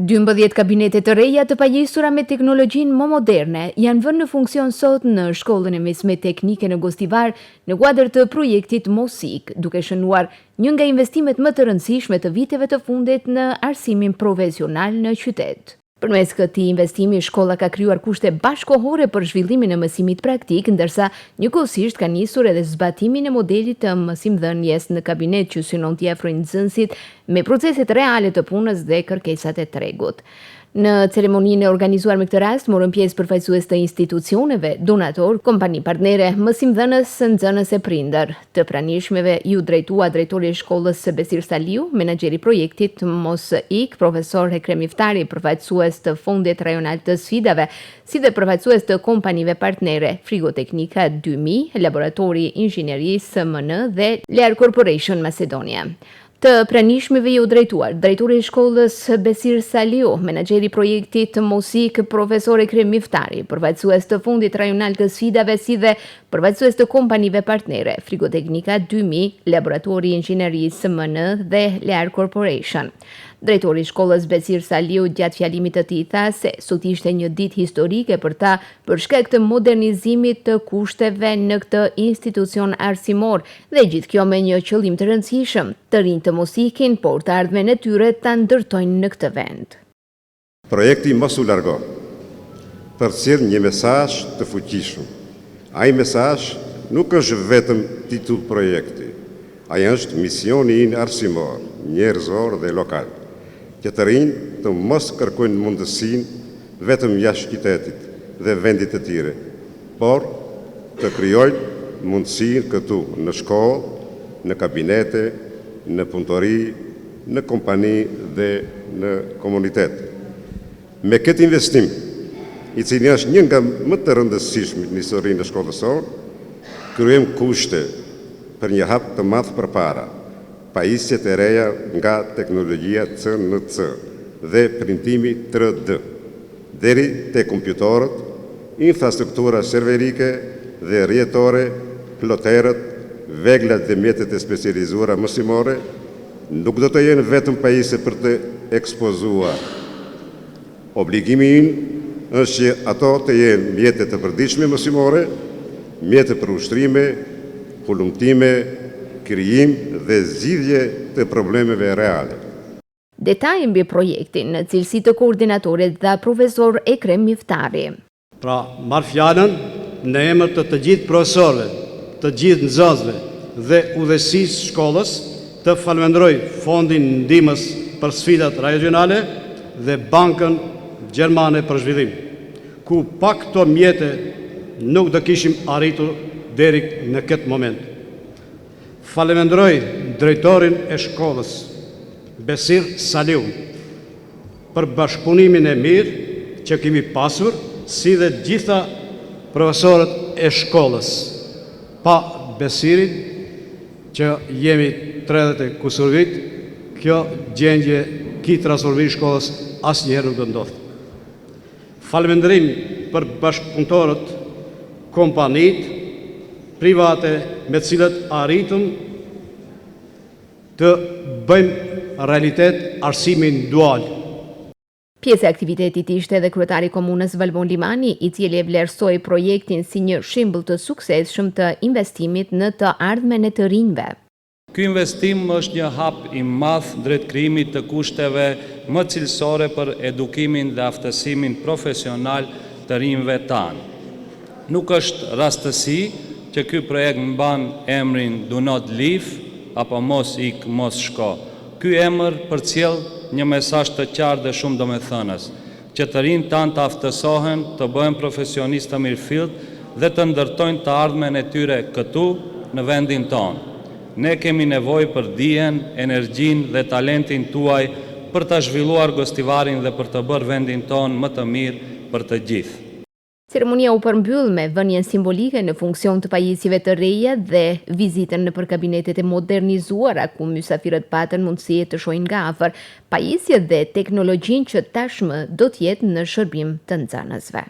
12 kabinete të reja të pajisura me teknologjinë më moderne janë vënë në funksion sot në shkollën e mesme teknike në Gostivar në kuadër të projektit MOSIK, duke shënuar një nga investimet më të rëndësishme të viteve të fundit në arsimin profesional në qytet. Përmes këtij investimi, shkolla ka krijuar kushte bashkëkohore për zhvillimin e mësimit praktik, ndërsa njëkohësisht ka nisur edhe zbatimin e modelit të mësimdhënies në kabinet që synon t'i afrojë nxënësit me proceset reale të punës dhe kërkesat e tregut. Në ceremoninë e organizuar me këtë rast, morën pjesë përfaqësues të institucioneve, donator, kompani partnere, mësimdhënës, nxënës e prindër. Të pranishmeve ju drejtua drejtori i shkollës Besir Saliu, menaxheri i projektit MOSIK, profesor Ekrem Iftari, përfaqësues të Fondit Rajonal të Sfidave, si dhe përfaqësues të kompanive partnere Frigoteknika 2000, Laboratori i Inxhinierisë SMN dhe Lear Corporation Macedonia. Të pranishmeve ju drejtuar drejtori i shkollës Besir Saliu, menaxheri i projektit MOSIK, profesor Ekrem Iftari, përfaqësues të Fondit Rajonal të Sfidave, si dhe përfaqësues të kompanive partnere Frigoteknika 2000, Laboratori i Inxhinierisë SMN dhe Lear Corporation. Drejtori i shkollës Besir Saliu gjatë fjalimit të tij tha se sot ishte një ditë historike për ta për shkak të modernizimit të kushteve në këtë institucion arsimor dhe gjithë kjo me një qëllim të rëndësishëm, të rinjtë të MOSIK-in, por të ardhmen e tyre ta ndërtojnë në këtë vend. Projekti mos u largo, përcjell një mesazh të fuqishëm. Ai mesazh nuk është vetëm titull projekti, ai është misioni ynë arsimor, njerëzor dhe lokal, që të rinj të mos kërkojnë mundësinë vetëm jashtë qytetit dhe vendit të tyre, por të krijojnë mundësinë këtu në shkollë, në kabinete, në punëtori, në kompani dhe në komunitet. Me këtë investim, i cili është një nga më të rëndësishmit në historinë e shkollës sonë, krijojmë kushte për një hap të madh përpara, pajisjet e reja nga teknologjia CNC dhe printimi 3D, deri te kompjutorët, infrastruktura serverike dhe rrjetore, ploterët, veglat dhe mjetet e specializuara mësimore, nuk do të jenë vetëm pajisje për të ekspozuar. Obligimi ynë është që ato të jenë mjete të përditshme mësimore, mjete për ushtrime, hulumtime, krijim dhe zgjidhje të problemeve reale. Detaj mbi projektin në cilësi të koordinatorit dhe profesor Ekrem Iftari. Pra, marr fjalën në emër të gjithë profesorëve, të gjithë nxënësve dhe udhëheqësisë shkollës, të falenderoj Fondin Ndihmës për Sfidat Rajonale dhe Bankën Gjermane për Zhvillim, ku pa këto mjete nuk do kishim arritur deri në këtë moment. Falenderoj drejtorin e shkollës, Besir Saliu, për bashkëpunimin e mirë që kemi pasur, si dhe gjitha profesorët e shkollës. Pa Besirit, që jemi 30 kusur vit, kjo gjendje, ki transformimi i shkollës asnjëherë nuk do ndodhte. Falënderim për bashkëpunëtorët, kompanitë private me të cilët arritëm të bëjmë realitet arsimin dual. Pjesë e aktivitetit ishte edhe kryetari i komunës Valbon Limani, i cili e vlerësoi projektin si një shembull të suksesshëm të investimit në të ardhmen e të rinjve. Ky investim është një hap i madh drejt krijimit të kushteve më cilësore për edukimin dhe aftësimin profesional të rinjve tanë. Nuk është rastësi që ky projekt mban emrin Do Not Leave apo Mos Ik, Mos Shko. Ky emër përcjell një mesazh të qartë dhe shumë domethënës, që të rinjtë tanë të aftësohen, të bëhen profesionistë të mirëfillt dhe të ndërtojnë të ardhmen e tyre këtu në vendin tonë. Ne kemi nevojë për dijen, energjinë dhe talentin tuaj për të zhvilluar Gostivarin dhe për të bërë vendin tonë më të mirë për të gjithë. Ceremonia u përmbyll me vënien simbolike në funksion të pajisjeve të reja dhe vizitën nëpër kabinetet e modernizuara ku mysafirët patën mundësi të shohin nga afër pajisjet dhe teknologjinë që tashmë do të jetë në shërbim të nxënësve.